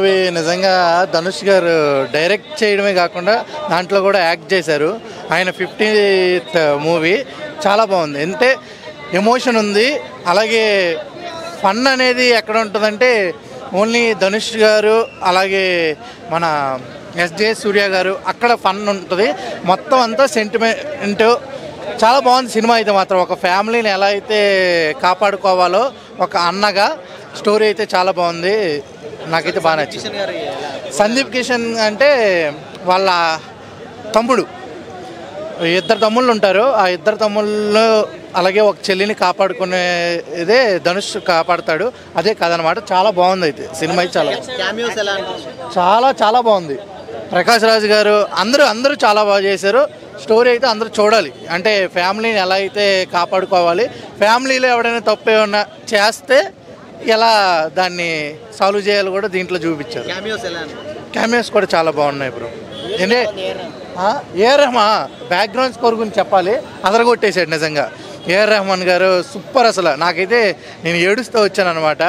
నిజంగా ధనుష్ గారు డైరెక్ట్ చేయడమే కాకుండా దాంట్లో కూడా యాక్ట్ చేశారు. ఆయన 50th మూవీ చాలా బాగుంది. అంటే ఎమోషన్ ఉంది, అలాగే ఫన్ అనేది ఎక్కడ ఉంటుందంటే ఓన్లీ ధనుష్ గారు అలాగే మన ఎస్జే సూర్య గారు అక్కడ ఫన్ ఉంటుంది. మొత్తం అంతా సెంటిమెంట్ చాలా బాగుంది. సినిమా అయితే మాత్రం ఒక ఫ్యామిలీని ఎలా అయితే కాపాడుకోవాలో ఒక అన్నగా స్టోరీ అయితే చాలా బాగుంది. నాకైతే బాగా నచ్చింది. సందీప్ కిషన్ అంటే వాళ్ళ తమ్ముడు, ఇద్దరు తమ్ముళ్ళు ఉంటారు. ఆ ఇద్దరు తమ్ముళ్ళు అలాగే ఒక చెల్లిని కాపాడుకునేదే ధనుష్ కాపాడుతాడు. అదే కథ అనమాట. చాలా బాగుంది అయితే సినిమా అయితే చాలా చాలా బాగుంది. ప్రకాష్ రాజ్ గారు అందరూ చాలా బాగా చేశారు. స్టోరీ అయితే అందరూ చూడాలి. అంటే ఫ్యామిలీని ఎలా అయితే కాపాడుకోవాలి, ఫ్యామిలీలో ఎవడైనా తప్పు ఏమన్నా చేస్తే ఎలా దాన్ని సాల్వ్ చేయాలి కూడా దీంట్లో చూపించారు. క్యామియోస్ కూడా చాలా బాగున్నాయి బ్రో. అంటే ఏఆర్ రెహమాన్ బ్యాక్గ్రౌండ్ స్కోర్ గురించి చెప్పాలి, అదరగొట్టేశాడు నిజంగా. ఏఆర్ రెహమాన్ గారు సూపర్. అసలు నాకైతే నేను ఏడుస్తూ వచ్చాను అనమాట.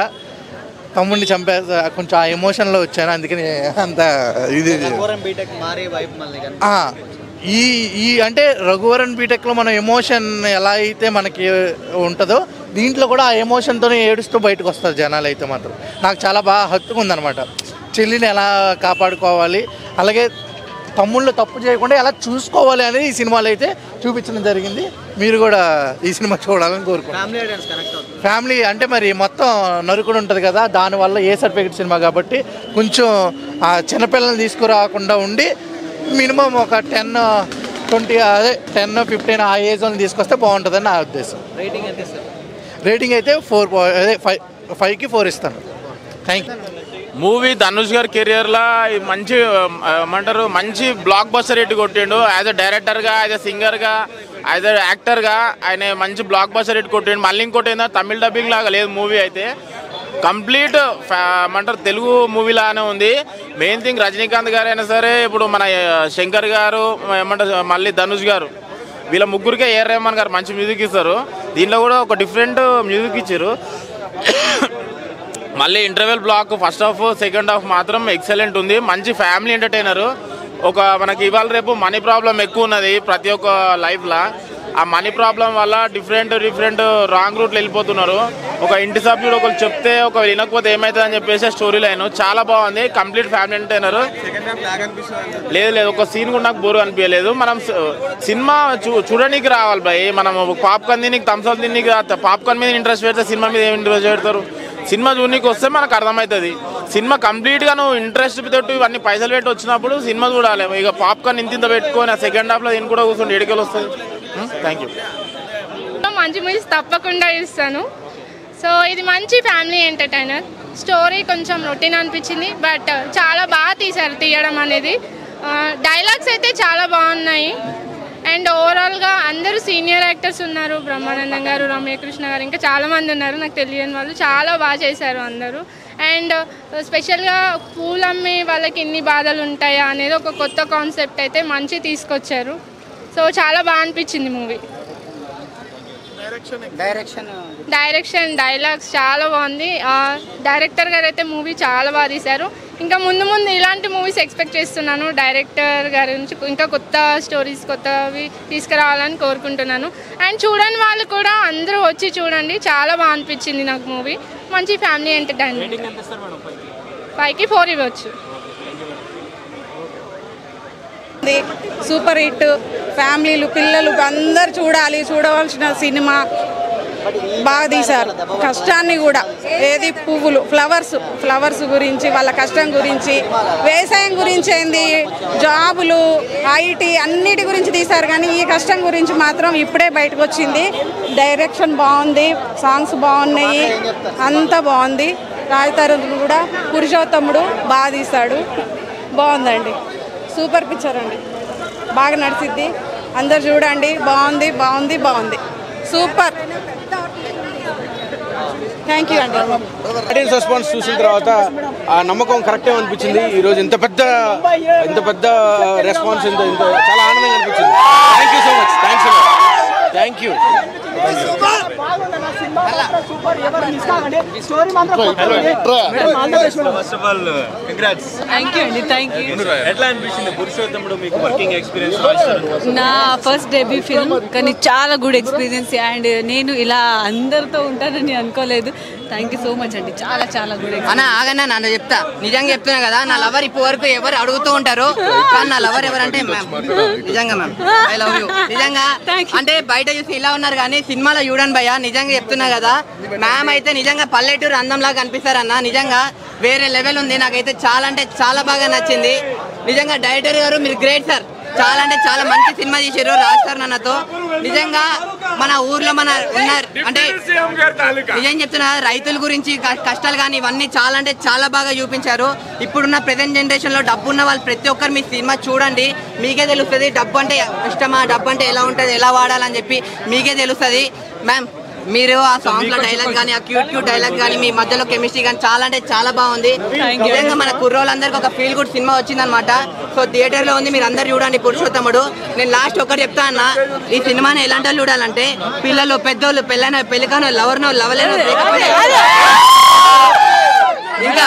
తమ్ముడిని చంపేస్తా కొంచెం ఆ ఎమోషన్లో వచ్చాను. అందుకని అంత ఇది ఈ అంటే రఘువరన్ బీటెక్లో మనం ఎమోషన్ ఎలా అయితే మనకి ఉంటుందో దీంట్లో కూడా ఆ ఎమోషన్తోనే ఏడుస్తూ బయటకు వస్తారు జనాలు అయితే మాత్రం. నాకు చాలా బాగా హత్తుకుందనమాట. చెల్లిని ఎలా కాపాడుకోవాలి, అలాగే తమ్ముళ్ళు తప్పు చేయకుండా ఎలా చూసుకోవాలి అనేది ఈ సినిమాలో అయితే చూపించడం జరిగింది. మీరు కూడా ఈ సినిమా చూడాలని కోరుకుంటున్నాను. ఫ్యామిలీ అంటే మరి మొత్తం నరుకుడు ఉంటుంది కదా, దానివల్ల ఏ సర్టిఫికేట్ సినిమా కాబట్టి కొంచెం ఆ చిన్నపిల్లల్ని తీసుకురాకుండా ఉండి మినిమం ఒక 10-20 అదే 10-15 ఆ ఏజ్ వాళ్ళని తీసుకొస్తే బాగుంటుందని నా ఉద్దేశం. రేటింగ్ అయితే 5కి 4 ఇస్తాను. Thank you. మూవీ ధనుష్ గారి కెరియర్లో మంచి ఏమంటారు మంచి బ్లాక్ బస్టర్ రేట్ కొట్టిండు. యాజ్ అ డైరెక్టర్గా, యాజ్ అ సింగర్గా, యాజ్ అ యాక్టర్గా ఆయన మంచి బ్లాక్ బస్టర్ రేట్ కొట్టిండు. మళ్ళీ ఇంకోటి ఏంటంటే తమిళ డబ్బింగ్ లాగా లేదు మూవీ అయితే, కంప్లీట్ ఏమంటారు తెలుగు మూవీలానే ఉంది. మెయిన్ థింగ్ రజనీకాంత్ గారు అయినా సరే, ఇప్పుడు మన శంకర్ గారు ఏమంటారు మళ్ళీ ధనుష్ గారు, వీళ్ళ ముగ్గురికే ఏఆర్ రెహమాన్ గారు మంచి మ్యూజిక్ ఇస్తారు. దీనిలో కూడా ఒక డిఫరెంట్ మ్యూజిక్ ఇచ్చారు. మళ్ళీ interval block first half second half మాత్రం ఎక్సలెంట్ ఉంది. మంచి ఫ్యామిలీ ఎంటర్టైనరు. ఒక మనకి ఇవాళ రేపు మనీ ప్రాబ్లం ఎక్కువ ఉన్నది ప్రతి ఒక్క లైఫ్లో. ఆ మనీ ప్రాబ్లం వల్ల డిఫరెంట్ రాంగ్ రూట్లో వెళ్ళిపోతున్నారు. ఒక ఇంటి సభ్యుడు ఒకరు చెప్తే ఒక వినకపోతే ఏమవుతుంది అని చెప్పేసి స్టోరీ లైన్ చాలా బాగుంది. Complete family entertainer. లేదు ఒక సీన్ కూడా నాకు బోరు అనిపించలేదు. మనం సినిమా చూడడానికి రావాలి భయ్. మనం పాప్కార్న్ తినికి థమ్స్అప్ తినికి పాప్కార్న్ మీద ఇంట్రెస్ట్ పెడితే సినిమా మీద ఏమి ఇంట్రెస్ట్ పెడతారు? సినిమా చూడడానికి వస్తే మనకు అర్థమవుతుంది. సినిమా కంప్లీట్గా నువ్వు ఇంట్రెస్ట్ తోటి ఇవన్నీ పైసలు పెట్టి వచ్చినప్పుడు సినిమా చూడాలి. ఇక పాప్కార్న్ ఇంత పెట్టుకొని ఆ సెకండ్ హాఫ్లో దీన్ని కూడా కూర్చొని ఎడికలు వస్తుంది. Thank you. మంచి మూవీస్ తప్పకుండా ఇస్తాను. సో ఇది మంచి ఫ్యామిలీ ఎంటర్టైనర్. స్టోరీ కొంచెం రొటీన్ అనిపించింది, బట్ చాలా బాగా తీయడం అనేది. డైలాగ్స్ అయితే చాలా బాగున్నాయి. అండ్ ఓవరాల్గా అందరూ సీనియర్ యాక్టర్స్ ఉన్నారు. బ్రహ్మానందం గారు, రమ్యకృష్ణ గారు, ఇంకా చాలామంది ఉన్నారు నాకు తెలియని వాళ్ళు. చాలా బాగా చేశారు అందరూ. అండ్ స్పెషల్గా పూలు అమ్మే వాళ్ళకి ఎన్ని బాధలు ఉంటాయా అనేది ఒక కొత్త కాన్సెప్ట్ అయితే మంచి తీసుకొచ్చారు. సో చాలా బాగా అనిపించింది మూవీ. డైరెక్షన్ డైలాగ్స్ చాలా బాగుంది. డైరెక్టర్ గారు అయితే మూవీ చాలా బాగా తీశారు. ఇంకా ముందు ఇలాంటి మూవీస్ ఎక్స్పెక్ట్ చేస్తున్నాను. డైరెక్టర్ గారి నుంచి ఇంకా కొత్త స్టోరీస్ కొత్తవి తీసుకురావాలని కోరుకుంటున్నాను. అండ్ చూడని వాళ్ళు కూడా అందరూ వచ్చి చూడండి. చాలా బాగా అనిపించింది నాకు మూవీ. మంచి ఫ్యామిలీ ఎంటర్టైన్మెంట్. 5కి 4 ఇవ్వచ్చు. Super hit. ఫ్యామిలీలు పిల్లలు అందరు చూడవలసిన సినిమా. బాగా తీశారు. కష్టాన్ని కూడా ఏది పువ్వులు ఫ్లవర్స్ గురించి, వాళ్ళ కష్టం గురించి, వ్యవసాయం గురించి ఏంది, జాబులు, ఐటీ అన్నిటి గురించి తీశారు. కానీ ఈ కష్టం గురించి మాత్రం ఇప్పుడే బయటకు వచ్చింది. డైరెక్షన్ బాగుంది, సాంగ్స్ బాగున్నాయి, అంతా బాగుంది. రాజతరుణ్ కూడా పురుషోత్తముడు బాగా తీశాడు. బాగుందండి. సూపర్ పిక్చర్ అండి. బాగా నడిచిద్ది. అందరు చూడండి. బాగుంది. సూపర్. థ్యాంక్ యూ అండి. ఆడియన్స్ రెస్పాన్స్ చూసిన తర్వాత ఆ నమ్మకం కరెక్టే అనిపించింది. ఈరోజు ఇంత పెద్ద రెస్పాన్స్ చాలా ఆనందంగా అనిపించింది. Thank you so much. Thanks. Thank you. First of all congrats. Thank you అండి. Thank you. ఎట్లా అనిపించింది పురుషోత్తముడు మీకు వర్కింగ్ ఎక్స్పీరియన్స్? నా ఫస్ట్ డెబ్యూ ఫిల్మ్, కానీ చాలా గుడ్ ఎక్స్పీరియన్స్. అండ్ నేను ఇలా అందరితో ఉంటానని అనుకోలేదు. థ్యాంక్ యూ సో మచ్ అండి. చాలా చాలా గుడ్ ఎక్స్పీరియన్స్. అన్న ఆగన్నా, నన్ను చెప్తా, నిజంగా చెప్తున్నా కదా, నా లవర్ ఇప్పటి వరకు ఎవరు అడుగుతూ ఉంటారు, కానీ నా లవర్ ఎవరంటే మ్యామ్. నిజంగా మ్యామ్, ఐ లవ్ యూ. నిజంగా అంటే బయట చూసి ఇలా ఉన్నారు కానీ సినిమాలో చూడండి భయ్యా, నిజంగా చెప్తున్నా కదా, మ్యామ్ అయితే నిజంగా పల్లెటూరు అందంలాగా కనిపిస్తారన్న. నిజంగా వేరే లెవెల్ ఉంది. నాకైతే చాలా అంటే చాలా బాగా నచ్చింది. నిజంగా డైరెక్టర్ గారు మీరు గ్రేట్ సార్. చాలా అంటే చాలా మంచి సినిమా తీసారు రాస్తారు నాన్నతో. నిజంగా మన ఊర్లో మన ఉన్నారు అంటే నిజం చెప్తున్నా, రైతుల గురించి కష్టాలు కానీ ఇవన్నీ చాలా అంటే చాలా బాగా చూపించారు. ఇప్పుడున్న ప్రెజెంట్ జనరేషన్ లో డబ్బు ఉన్న వాళ్ళు ప్రతి ఒక్కరు మీ సినిమా చూడండి, మీకే తెలుస్తుంది డబ్బు అంటే ఇష్టమా, డబ్బు అంటే ఎలా ఉంటుంది, ఎలా వాడాలని చెప్పి మీకే తెలుస్తుంది. మ్యామ్ మీరు ఆ సాంగ్స్ లో డైలాగ్ కానీ, ఆ క్యూట్ డైలాగ్ కానీ, మీ మధ్యలో కెమిస్ట్రీ కానీ చాలా అంటే చాలా బాగుంది. నిజంగా మన కుర్రోళ్ళందరికీ ఒక ఫీల్ గుడ్ సినిమా వచ్చిందనమాట. సో థియేటర్ లో ఉంది, మీరు అందరు చూడండి పురుషోత్తముడు. నేను లాస్ట్ ఒకటి చెప్తా అన్న, ఈ సినిమాని ఎలాంటి వాళ్ళు చూడాలంటే పిల్లలు, పెద్దోళ్ళు, పెళ్ళికానో, లవర్నో, లవలేనో, ఇంకా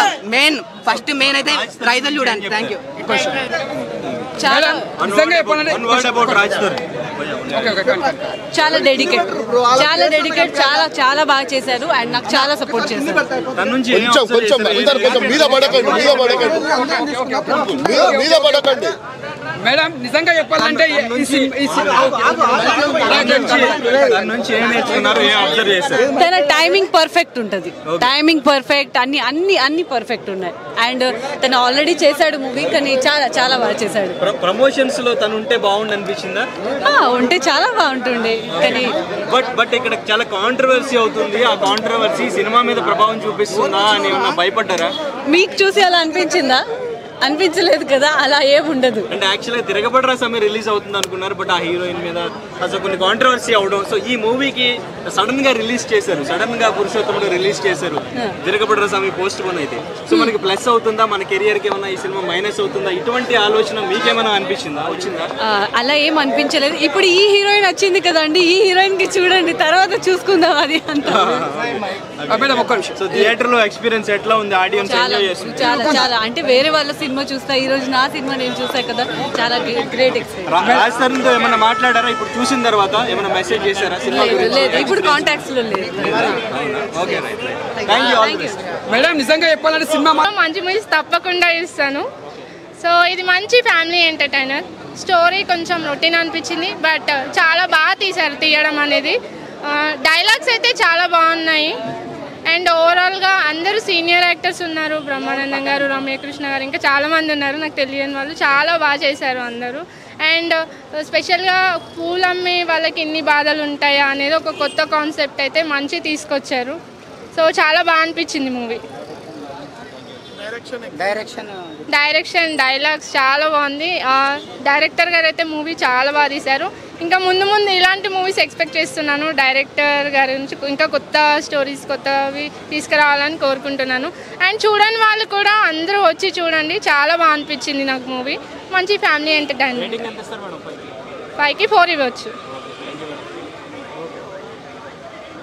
ఫస్ట్ మెయిన్ అయితే రైతులు చూడండి. Thank you. చాలా చాలా డెడికేట్, చాలా డెడికేట్, చాలా చాలా బాగా చేశారు. అండ్ నాకు చాలా సపోర్ట్ చేశారు. మేడం నిజంగా చెప్పాలంటే తన టైమింగ్ పర్ఫెక్ట్ ఉంటుంది. టైమింగ్ పర్ఫెక్ట్, అన్ని పర్ఫెక్ట్ ఉన్నాయి. అండ్ తను ఆల్రెడీ చేశాడు మూవీ, కానీ చాలా చాలా బాగా చేశాడు. ప్రమోషన్స్ లో తను ఉంటే బాగుంది అనిపించిందా? ఉంటే చాలా బాగుంటుండే. కానీ బట్ ఇక్కడ చాలా కాంట్రవర్సీ అవుతుంది. ఆ కాంట్రవర్సీ సినిమా మీద ప్రభావం చూపిస్తుందా అని భయపడ్డారా? మీకు చూసి అలా అనిపించిందా? అనిపించలేదు కదా, అలా ఏముండదు. అంటే యాక్చువల్గా తిరగబడ్ర సమయం రిలీజ్ అవుతుంది అనుకున్నారు, బట్ ఆ హీరోయిన్ మీద అసలు కొన్ని కాంట్రవర్సీ అవడం. సో ఈ మూవీకి సడన్ గా రిలీజ్ చేశారు, సడన్ గా పురుషోత్తముడు రిలీజ్ చేశారు. తిరగబడ్ర సమయం పోస్ట్ పోన్ అయితే సో మనకి ప్లస్ అవుతుందా, మన కెరియర్ కి ఏమన్నా ఈ సినిమా మైనస్ అవుతుందా? ఇటువంటి ఆలోచన మీకేమైనా అనిపించిందా, వచ్చిందా? అలా ఏం అనిపించలేదు. ఇప్పుడు ఈ హీరోయిన్ వచ్చింది కదండి, ఈ హీరోయిన్ కి చూడండి, తర్వాత చూసుకుందాం అది అంతా. సో థియేటర్ లో ఎక్స్పీరియన్స్ ఎట్లా ఉంది? ఆడియన్స్ ఎంజాయ్ చేస్తున్నారు? చాలా చాలా అంటే వేరే వాళ్ళ సినిమా చూస్తా, ఈ రోజు నా సినిమా నేను చూసా కదా, చాలా గ్రేట్ ఎక్స్పీరియన్స్. రాజస్థాన్తో ఏమైనా మాట్లాడారా ఇప్పుడు చూసిన తర్వాత? ఏమైనా మెసేజ్ చేశారా సినిమా గురించి? లేదు, ఇప్పుడు కాంటాక్ట్స్ లో లేదు. Okay right. Thank you all the best. Madam నిజంగా చెప్పాలంటే సినిమా మంచి మూవీస్ తప్పకుండా ఇస్తాను. సో ఇది మంచి ఫ్యామిలీ ఎంటర్టైనర్. స్టోరీ కొంచెం రొటీన్ అనిపించింది, బట్ చాలా బాగా తీశారు తీయడం అనేది. డైలాగ్స్ అయితే చాలా బాగున్నాయి. అండ్ ఓవరాల్గా అందరూ సీనియర్ యాక్టర్స్ ఉన్నారు, బ్రహ్మానందం గారు, రమ్యకృష్ణ గారు, ఇంకా చాలామంది ఉన్నారు నాకు తెలియని వాళ్ళు. చాలా బాగా చేశారు అందరూ. అండ్ స్పెషల్గా పూలు అమ్మే వాళ్ళకి ఇన్ని బాధలు ఉంటాయా అనేది ఒక కొత్త కాన్సెప్ట్ అయితే మంచి తీసుకొచ్చారు. సో చాలా బాగా అనిపించింది మూవీ. డైరెక్షన్ డైలాగ్స్ చాలా బాగుంది. డైరెక్టర్ గారు అయితే మూవీ చాలా బాగా తీశారు. ఇంకా ముందు ఇలాంటి మూవీస్ ఎక్స్పెక్ట్ చేస్తున్నాను డైరెక్టర్ గారి నుంచి. ఇంకా కొత్త స్టోరీస్ కొత్తవి తీసుకురావాలని కోరుకుంటున్నాను. అండ్ చూడని వాళ్ళు కూడా అందరూ వచ్చి చూడండి, చాలా బాగా అనిపించింది నాకు మూవీ. మంచి ఫ్యామిలీ ఎంటర్టైన్మెంట్. 5కి 4 ఇవ్వచ్చు.